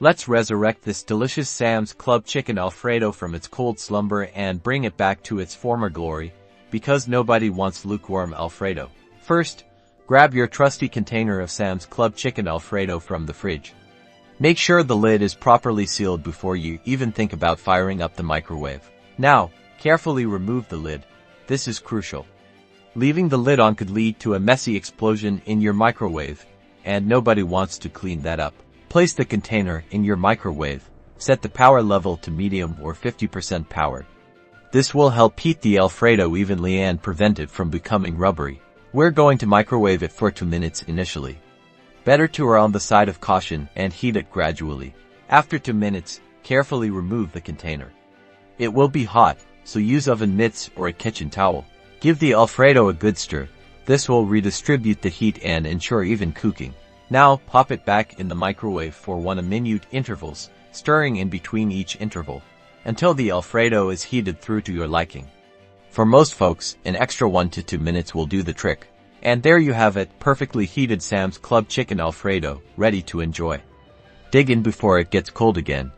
Let's resurrect this delicious Sam's Club chicken Alfredo from its cold slumber and bring it back to its former glory, because nobody wants lukewarm Alfredo. First, grab your trusty container of Sam's Club chicken Alfredo from the fridge. Make sure the lid is properly sealed before you even think about firing up the microwave. Now, carefully remove the lid. This is crucial. Leaving the lid on could lead to a messy explosion in your microwave, and nobody wants to clean that up. Place the container in your microwave. Set the power level to medium or 50% power. This will help heat the Alfredo evenly and prevent it from becoming rubbery. We're going to microwave it for 2 minutes initially. Better to err on the side of caution and heat it gradually. After 2 minutes, carefully remove the container. It will be hot, so use oven mitts or a kitchen towel. Give the Alfredo a good stir. This will redistribute the heat and ensure even cooking. Now, pop it back in the microwave for 1 minute intervals, stirring in between each interval, until the Alfredo is heated through to your liking. For most folks, an extra 1 to 2 minutes will do the trick. And there you have it, perfectly heated Sam's Club chicken Alfredo, ready to enjoy. Dig in before it gets cold again.